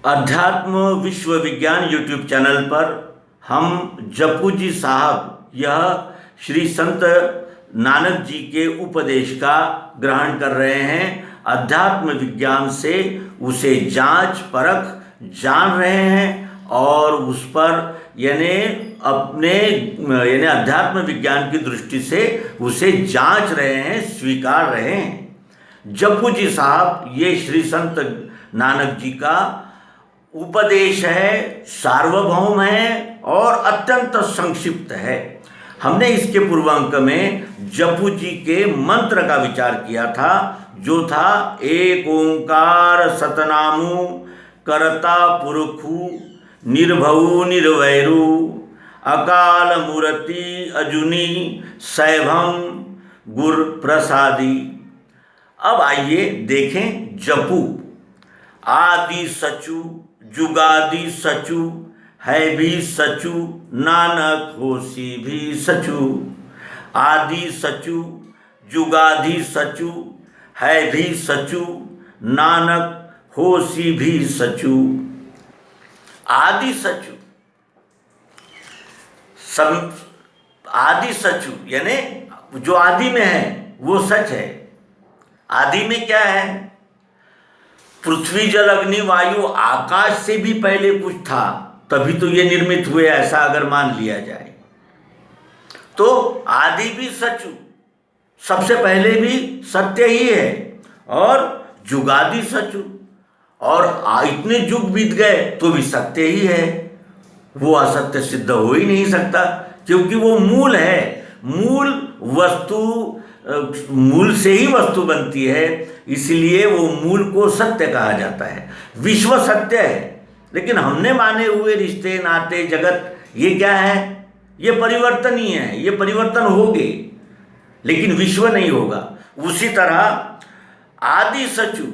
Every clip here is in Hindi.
अध्यात्म विश्व विज्ञान यूट्यूब चैनल पर हम जपू जी साहब यह श्री संत नानक जी के उपदेश का ग्रहण कर रहे हैं। अध्यात्म विज्ञान से उसे जांच परख जान रहे हैं और उस पर यानी अध्यात्म विज्ञान की दृष्टि से उसे जांच रहे हैं, स्वीकार रहे हैं। जपू जी साहब ये श्री संत नानक जी का उपदेश है, सार्वभौम है और अत्यंत संक्षिप्त है। हमने इसके पूर्वांक में जपू जी के मंत्र का विचार किया था, जो था एक ओंकार सतनामु करता पुरखु निर्भवु निर्वैरु अकाल मूर्ति अजुनी सैभम गुर प्रसादी। अब आइए देखें जपू। आदि सचु जुगादि सचु है भी सचु नानक होसी भी सचु। आदि सचु जुगादि सचु है भी सचु नानक होसी भी सचु। आदि सचु सब आदि सचु यानी जो आदि में है वो सच है। आदि में क्या है? पृथ्वी जल अग्नि वायु आकाश से भी पहले कुछ था, तभी तो ये निर्मित हुए, ऐसा अगर मान लिया जाए तो आदि भी सचु, सबसे पहले भी सत्य ही है। और जुगादि सचु, और इतने युग बीत गए तो भी सत्य ही है, वो असत्य सिद्ध हो ही नहीं सकता, क्योंकि वो मूल है। मूल वस्तु, मूल से ही वस्तु बनती है, इसलिए वो मूल को सत्य कहा जाता है। विश्व सत्य है, लेकिन हमने माने हुए रिश्ते नाते जगत ये क्या है? ये परिवर्तनीय है, ये परिवर्तन होंगे, लेकिन विश्व नहीं होगा। उसी तरह आदि सचु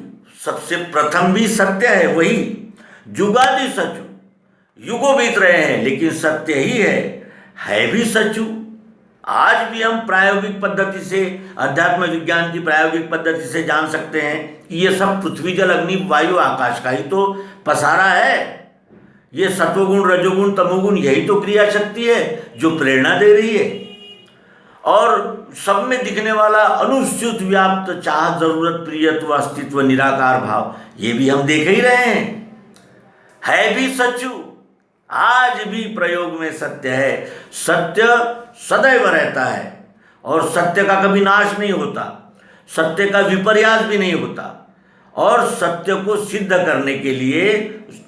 सबसे प्रथम भी सत्य है वही। जुगादि सचु युगों बीत रहे हैं लेकिन सत्य ही है भी सचु। आज भी हम प्रायोगिक पद्धति से, अध्यात्म विज्ञान की प्रायोगिक पद्धति से जान सकते हैं कि ये सब पृथ्वी जल अग्नि वायु आकाश का ही तो पसारा है। ये सत्वगुण रजोगुण तमोगुण यही तो क्रिया शक्ति है जो प्रेरणा दे रही है। और सब में दिखने वाला अनुस्यूत व्याप्त चाह जरूरत प्रियत्व अस्तित्व निराकार भाव, ये भी हम देख ही रहे हैं। है भी सचु, आज भी प्रयोग में सत्य है। सत्य सदैव रहता है और सत्य का कभी नाश नहीं होता, सत्य का विपर्यास भी नहीं होता। और सत्य को सिद्ध करने के लिए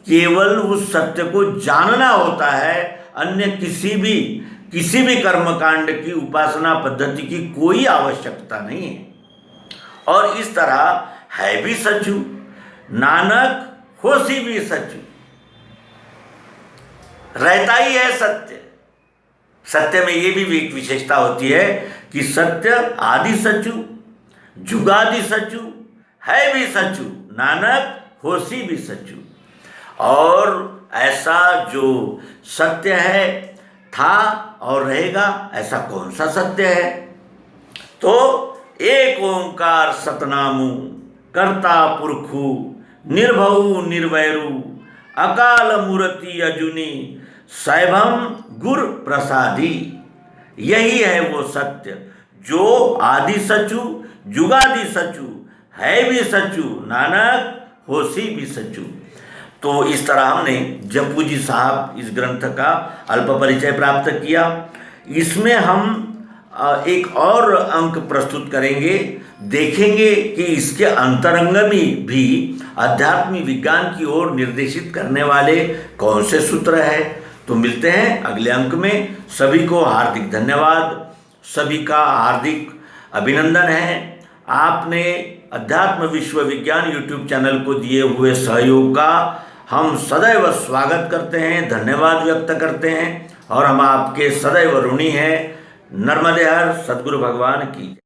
केवल उस सत्य को जानना होता है, अन्य किसी भी कर्मकांड की उपासना पद्धति की कोई आवश्यकता नहीं है। और इस तरह है भी सचु नानक होसी भी सचु, रहता ही है सत्य। सत्य में ये भी एक विशेषता होती है कि सत्य आदि सचु जुगादि सचु है भी सचु नानक होसी भी सचु। और ऐसा जो सत्य है, था और रहेगा, ऐसा कौन सा सत्य है? तो एक ओंकार सतनामु कर्ता पुरखु निर्भवु निर्वैरु अकाल मूर्ति अजुनी सैभम गुर प्रसादी। यही है वो सत्य जो आदि सचु जुगादि सचु है भी सचु नानक होसी भी सचु। तो इस तरह हमने जपू जी साहब इस ग्रंथ का अल्प परिचय प्राप्त किया। इसमें हम एक और अंक प्रस्तुत करेंगे, देखेंगे कि इसके अंतरंग में भी अध्यात्मिक विज्ञान की ओर निर्देशित करने वाले कौन से सूत्र है। तो मिलते हैं अगले अंक में। सभी को हार्दिक धन्यवाद, सभी का हार्दिक अभिनंदन है। आपने अध्यात्म विश्व विज्ञान यूट्यूब चैनल को दिए हुए सहयोग का हम सदैव स्वागत करते हैं, धन्यवाद व्यक्त करते हैं और हम आपके सदैव ऋणी हैं। नर्मदे हर सद्गुरु भगवान की।